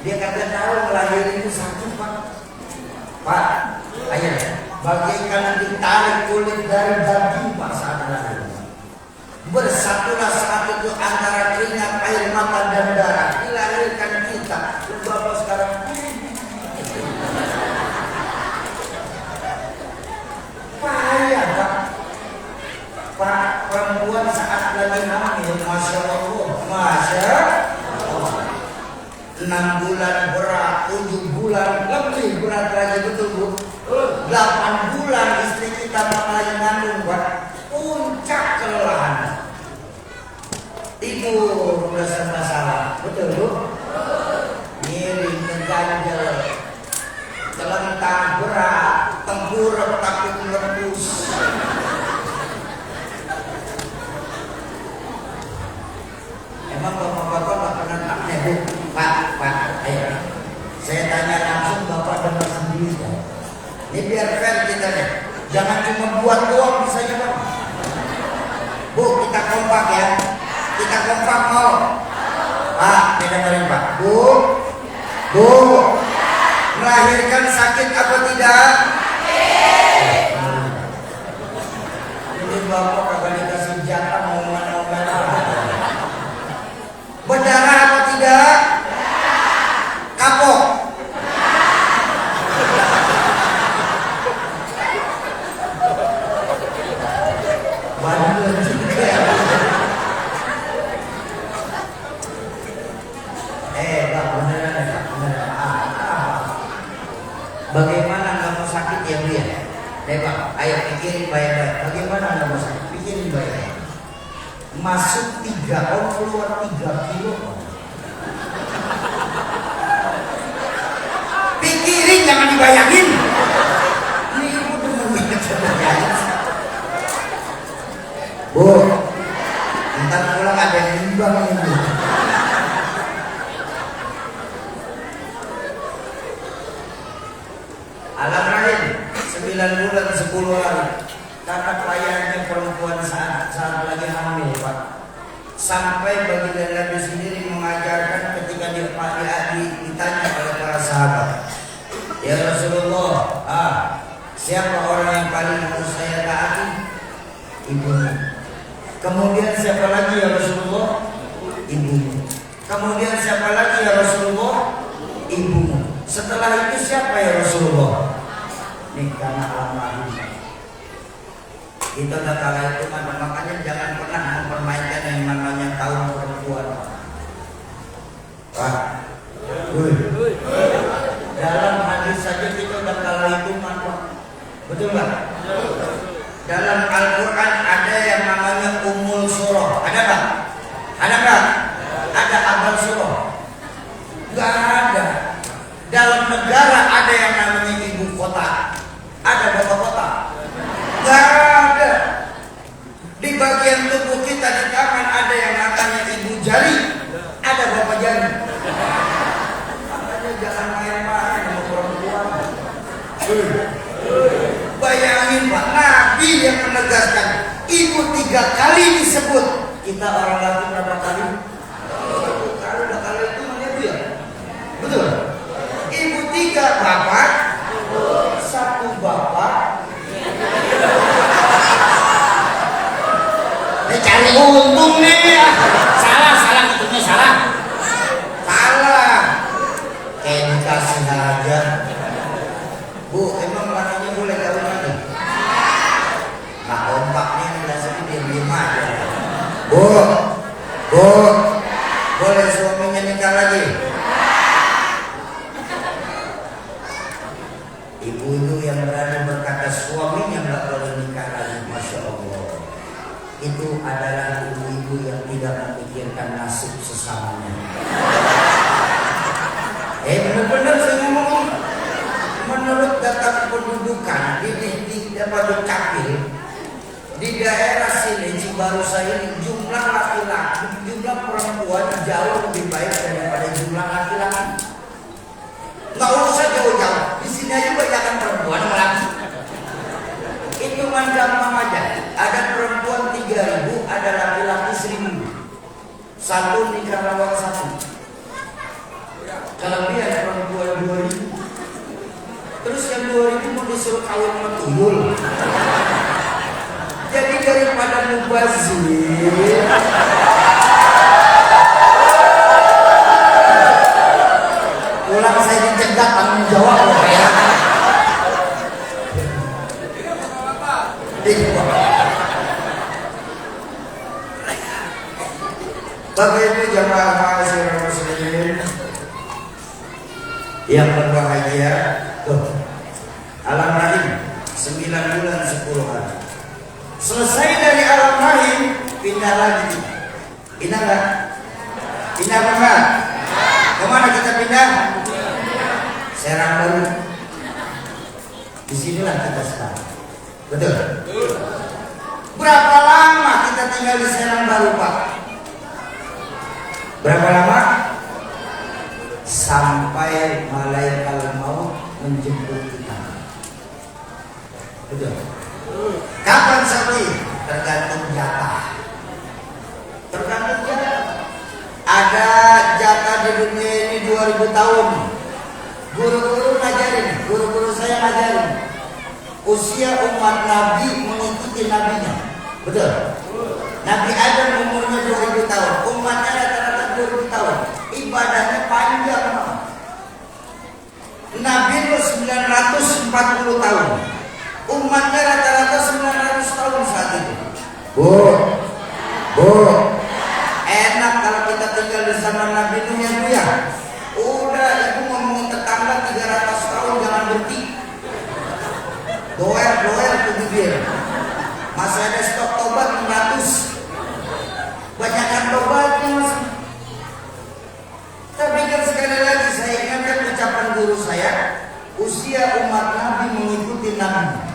Dia kagak tahu ngelahirin itu satu Pak. Pak, ayo bagaikan ditarik kulit dari daging Pak saat lahir. Bersatulah saat itu antara keringat, air mata dan darah. Dilahirkan kita. Bapak sekarang payah Pak, perempuan saat lagi hamil, Masya Allah, 6 bulan berat, 7 bulan lebih berat lagi, betul Bu. 8 bulan istri kita mulai mengandung Pak, puncak kelelahan, tidur udah serba salah, betul Bu. Miring, ngeganjel, telentang berat, tengkurap takut meletus. Emang bapak-bapak gak pernah tanya Bu? Pak, ayo. Saya tanya langsung, Bapak dengar sendiri ya. Ini biar fair kita deh. Jangan cuma buat doang misalnya Pak. Bu, kita kompak ya. Kita kompak mau? Pak, ini dengerin Pak. Bu, melahirkan sakit apa tidak? Ini Bapak kagak dikasih jatah ngomongan-ngomongan apa? Berdarah apa tidak? Kapok. Bandel juga. Bang, beneran. Bagaimana nggak mau sakit ya Bu ya? Bang, ayo pikirin baik-baik. Bagaimana nggak mau sakit? Pikirin baik-baik. Masuk 3 on, keluar 3 kilo. Pikirin, jangan dibayangin. Ini ibu bener-bener bayangin. Bu, ntar pulang ada yang nimbang ini. Alam rahim 9 bulan 10 hari. Kata payahnya perempuan saat lagi hamil Pak. Sampai baginda Nabi sendiri mengajarkan ketika ditanya oleh para sahabat, ya Rasulullah, siapa orang yang paling harus saya taati? ibumu. Kemudian siapa lagi ya Rasulullah? Ibumu. Kemudian siapa lagi ya Rasulullah? Ibumu. Setelah itu siapa ya Rasulullah? Karena almarhum. Itu udah kala itu makanya jangan pernah mempermainkan yang namanya kaum perempuan. Wah, dalam hadis saja kita udah kala itu betul nggak? Dalam Al-Quran ada yang namanya Ummul Surah. Ada nggak? Ada nggak? Ada Abal Surah? Nggak ada. Dalam negara ada yang namanya ibu kota. Ada bapak kota? Nggak ada. Di bagian tubuh kita di tangan ada yang namanya ibu jari. Ada bapak jari. Makanya jangan main-main sama perempuan. Bayangin Pak, Nabi yang menegaskan ibu 3 kali disebut. Kita orang laki berapa kali? Kalau udah kali itu mana ibu ya? Betul. Ibu 3 bapak, 1 bapak. Ini cari untung nih. Salah hitungnya salah. Kayak dikasih aja. Bu, emang mananya boleh kawin lagi? Nah, ompaknya nggak sedih diam aja. Bu, boleh suaminya nikah lagi? Ibu-ibu yang berani berkata suaminya nggak boleh nikah lagi, masya Allah. Itu adalah ibu-ibu yang tidak memikirkan nasib sesamanya. Benar-benar saya ngomong. Menurut data kependudukan di Dukcapil di daerah sini Cibaru saya ini jumlah laki-laki, jumlah perempuan jauh lebih baik daripada jumlah laki-laki. Nggak usah jauh-jauh, di sini aja banyakkan perempuan sama laki. Hitungan gampang aja, ada perempuan 3.000, ada laki-laki 1.000. Satu nikah lawak 1. Kelebihan perempuan 2.000. Terus yang 2.000 mau disuruh kawin sama tuyul. Jadi daripada mubazir, pulang saya dicegat tanggung jawab loh ya. Bapak Ibu jamaah ma'asyiral muslimin yang berbahagia, alam rahim 9 bulan 10 hari. Selesai dari alam rahim, pindah lagi. Pindah nggak? Pindah apa enggak? Kemana kita pindah? Serang Baru. Disinilah kita sekarang. Betul? Berapa lama kita tinggal di Serang Baru, Pak? Berapa lama? Sampai malaikat maut menjemput kita. Betul. Kapan sampai? Tergantung jatah. Tergantung jatah. Ada jatah di dunia ini 2000 tahun. Guru-guru ngajarin, guru-guru saya ngajarin. Usia umat Nabi mengikuti nabinya. Betul. Nabi Adam umurnya 2000 tahun, umatnya rata-rata 2000 tahun. Ibadahnya panjang. Nabi Nuh 940 tahun. Umatnya rata-rata 900 tahun saat itu. Bu, enak kalau kita tinggal di zaman Nabi Nuh ya Bu ya. Udah ibu ngomong tetangga 300 tahun jangan berhenti. Doer tuh bibir. Masih ada stok tobat 600. Banyakkan tobatnya mas. Tapi kan sekali lagi saya ingatkan ucapan guru saya, usia umat Nabi mengikuti Nabi.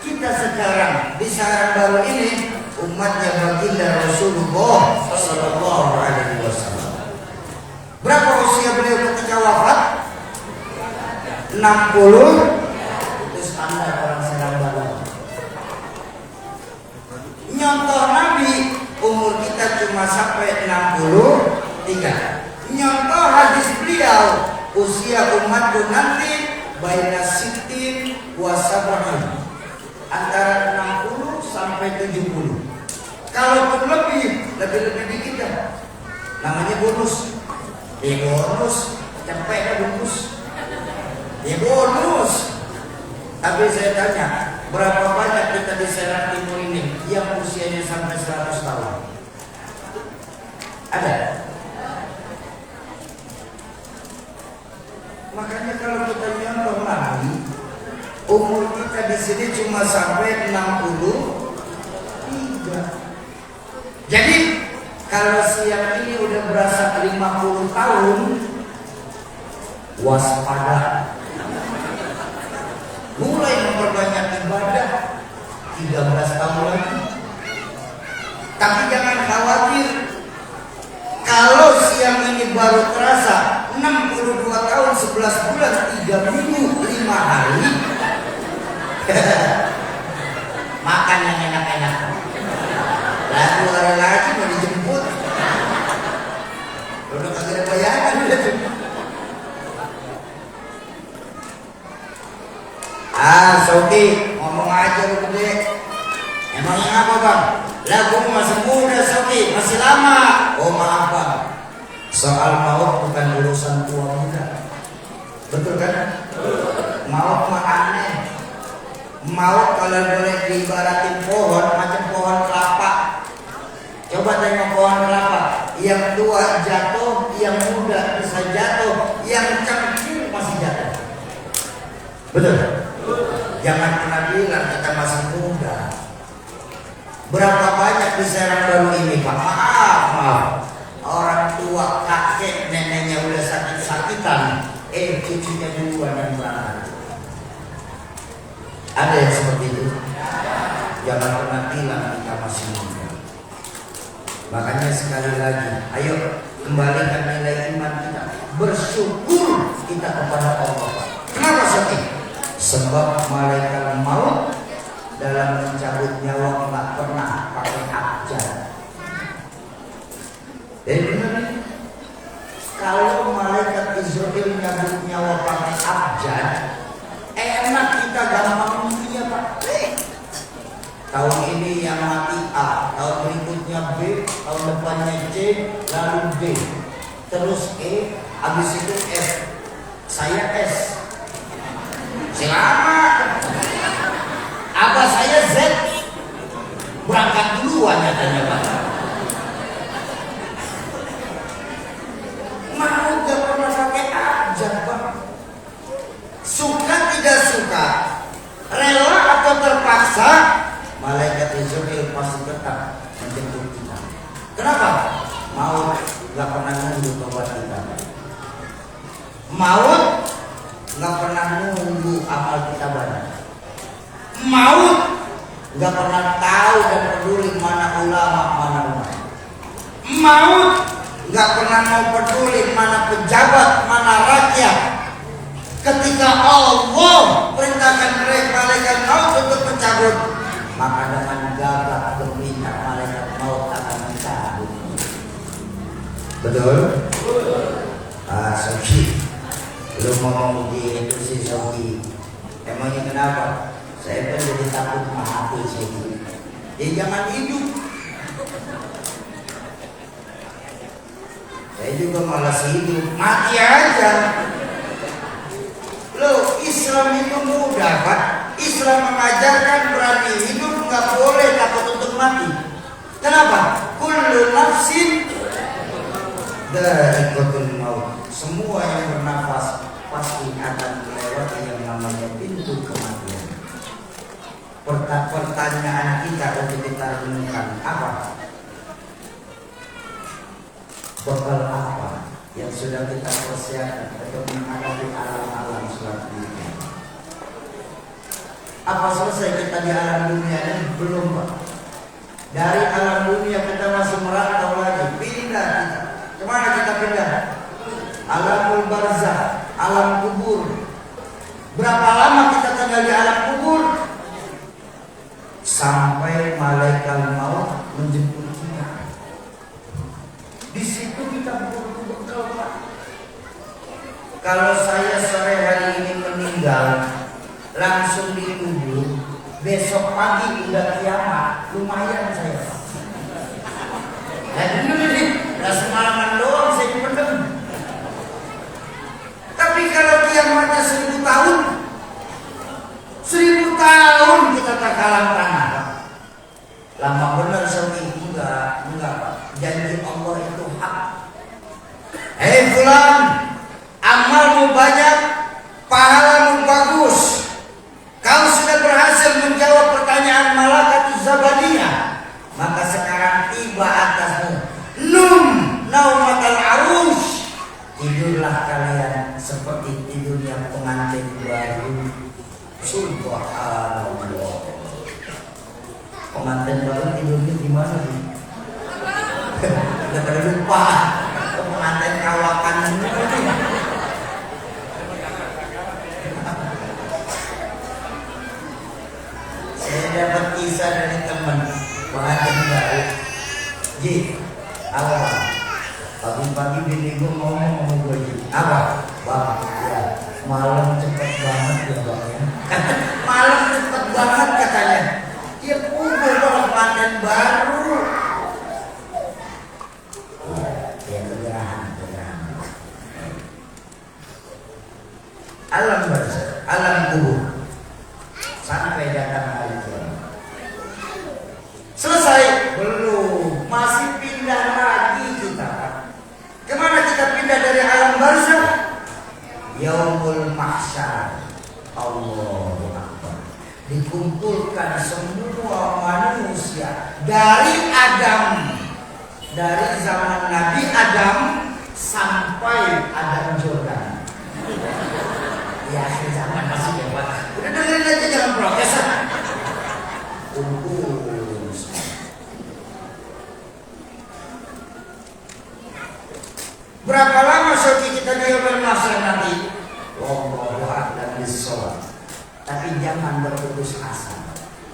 Kita sekarang di Serang Baru ini umatnya baginda Rasulullah Sallallahu Alaihi Wasallam. Berapa usia beliau ketika wafat? 60. Itu standar orang Serang Baru. Nyontoh Nabi umur kita cuma sampai 63. Nyontoh hadis beliau usia umatku nanti baina sittin wa sab'in, antara 60 sampai sampai 70. Kalau lebih dikit dah. Namanya bonus. Bonus, capek dah bonus. Bonus. Tapi saya tanya, berapa banyak kita di Serang Timur ini yang usianya sampai 100 tahun? Ada? Makanya kalau kita nyontoh lagi, umur kita di sini cuma sampai 63. Jadi kalau siang ini udah berasa 50 tahun, waspada. Mulai memperbanyak ibadah 13 tahun lagi. Tapi jangan khawatir, kalau siang ini baru terasa 62 tahun 11 bulan 3 minggu 5 hari. Makan yang enak-enak. Lalu hari lagi mau dijemput. Udah kagak ada bayaran udah tuh. Soki, ngomong aja lu gede. Emangnya apa bang? Lah gua masih muda Soki, masih lama. Oh maaf bang, soal maut bukan urusan tua muda. Betul kan? Maut mah aneh. Maut kalau boleh diibaratin pohon, macam pohon kelapa. Coba tengok pohon kelapa, yang tua jatuh, yang muda bisa jatuh, yang cangkir masih jatuh. Betul? Jangan pernah bilang kita masih muda. Berapa banyak di Serang Baru ini Pak? Maaf. Orang tua, kakek, neneknya udah sakit-sakitan, cucunya duluan yang berangkat. Ada yang seperti itu? Jangan pernah bilang kita masih muda. Makanya sekali lagi, ayo kembalikan nilai iman kita. Bersyukur kita kepada Allah. Kenapa sakit? Sebab malaikat maut dalam mencabut nyawa nggak pernah pakai abjad. Jadi benar nih, kalau malaikat Israel mencabut nyawa pakai abjad, enak kita gampang dunia Pak. Tahun ini yang mati A, tahun berikutnya B, tahun depannya C, lalu D, terus E, habis itu F. Saya S. Selamat. Abah saya Z. Berangkat duluan katanya Pak. Mau gak pernah pakai abjad Pak. Suka tidak suka, rela atau terpaksa, malaikat Israel pasti tetap menjemput kita. Kenapa? Maut gak pernah nunggu tobat kita. Maut gak pernah nunggu amal kita banyak. Maut gak pernah tahu dan peduli mana ulama, mana ulama. Maut gak pernah mau peduli mana pejabat, mana rakyat. Ketika Allah perintahkan malaikat maut untuk mencabut, maka dengan gagah gempita malaikat maut akan mencabut. Betul? Soki, lu ngomong gitu sih Soki. Emangnya kenapa? Saya pun jadi takut mati Soki. Ya jangan hidup. Saya juga malas hidup, mati aja. Loh, Islam itu mudah Pak. Islam mengajarkan berani hidup, nggak boleh takut untuk mati. Kenapa? Kullu nafsin dha'iqatul maut. Semua yang bernafas pasti akan melewati yang namanya pintu kematian. Pertanyaan kita untuk kita renungkan apa? Bekal apa yang sudah kita persiapkan untuk menghadapi alam-alam selanjutnya? Apa selesai kita di alam dunia ini? Belum Pak. Dari alam dunia kita masih merantau lagi. Pindah kita. Kemana kita pindah? Alamul barzah, alam kubur. Berapa lama kita tinggal di alam kubur? Sampai malaikat maut menjemput kita. Di situ kita bekal Pak. Kalau saya sore hari ini meninggal, langsung dikubur, besok pagi udah kiamat, lumayan saya. Nah ini udah semalaman doang saya dipendem. Tapi kalau kiamatnya 1000 tahun, 1000 tahun kita terkalang tanah. Lama bener Sofi, enggak Pak. Janji Allah itu hak. Hei fulan, amalmu banyak, pahalamu bagus. Kau sudah berhasil menjawab pertanyaan malaikat Zabaniyah. Maka sekarang tiba atasmu num naumatal arus. Tidurlah kalian seperti tidurnya pengantin baru. Subhanallah. Pengantin baru tidurnya gimana nih? Udah pada lupa. Pengantin kawakan ini. Saya dapat kisah dari teman pengantin baru. Ji, apa? Pagi-pagi bini gue ngomong sama gue, Ji. Apa? Bang, ya malam cepet banget ya Bang ya. Malam cepet banget katanya. Dia pukul kalau pengantin baru. Ya kegerahan. Alam barzakh, alam kubur. Sampai datang hari kiamat. Selesai? Belum, masih pindah lagi kita. Kemana kita pindah dari alam barzakh? Yaumul mahsyar. Allahu Akbar. Dikumpulkan semua manusia dari Adam, dari zaman Nabi Adam sampai Adam Jordan. Ya akhir zaman masih ya Pak. Udah dengerin aja jangan protes. Berapa lama Soki kita di yaumul mahsyar nanti? Wallahu a'lam bishawab. Tapi jangan berputus asa.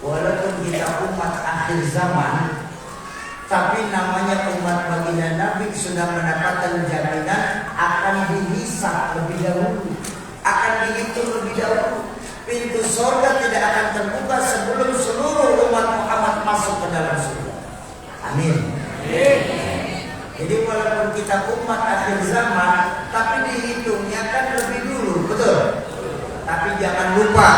Walaupun kita umat akhir zaman, tapi namanya umat baginda Nabi sudah mendapatkan jaminan akan dihisab lebih dahulu, akan dihitung lebih dahulu. Pintu surga tidak akan terbuka sebelum seluruh umat Muhammad masuk ke dalam surga. Amin. Jadi walaupun kita umat akhir zaman, tapi dihitungnya kan lebih dulu, betul? Tapi jangan lupa,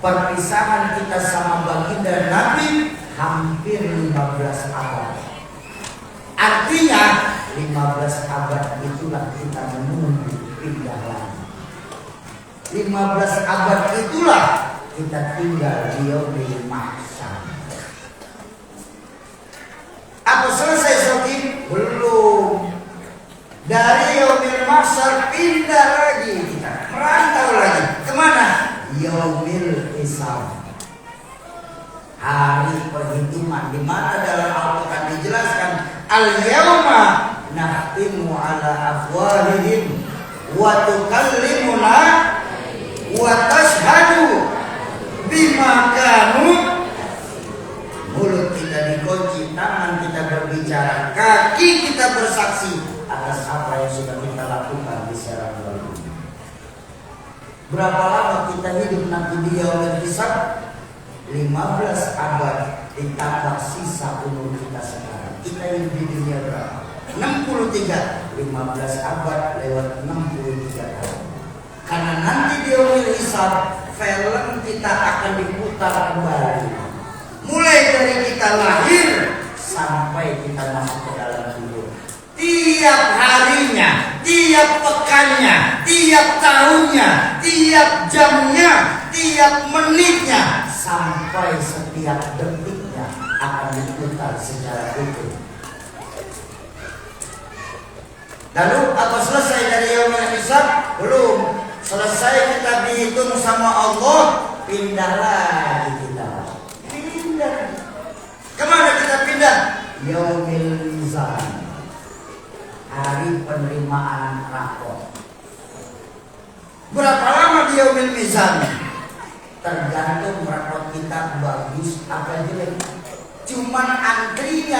perpisahan kita sama baginda Nabi hampir 15 abad. Artinya 15 abad itulah kita menunggu pindah lagi. 15 abad itulah kita tinggal di yaumul mahsyar. Apa selesai Soki? Belum. Dari yaumul mahsyar pindah lagi kita, merantau lagi. Kemana? Yaumil hisab. Hari perhitungan, di mana dalam Al-Quran dijelaskan al-yauma nahtimu ala afwahihim wa tukallimuna wa tashhadu bima kanu. Mulut kita dikunci, tangan kita berbicara, kaki kita bersaksi atas apa yang sudah kita lakukan di secara lalu. Berapa lama kita hidup nanti di yaumul hisab? 15 abad ditambah sisa umur kita sekarang. Kita hidup di dunia berapa? 63. 15 abad lewat 63 tahun. Karena nanti di yaumul hisab, film kita akan diputar kembali. Mulai dari kita lahir sampai kita masuk ke dalam kubur. Tiap harinya, tiap pekannya, tiap tahunnya, tiap jamnya, tiap menitnya, sampai setiap detiknya akan diputar secara utuh. Lalu apa selesai dari yaumul hisab? Belum. Selesai kita dihitung sama Allah, pindah lagi kita. Pindah. Kemana kita pindah? Yaumil mizan. Hari penerimaan rapor. Berapa lama di yaumil mizan? Tergantung rapor kita bagus apa jelek. Cuman antrinya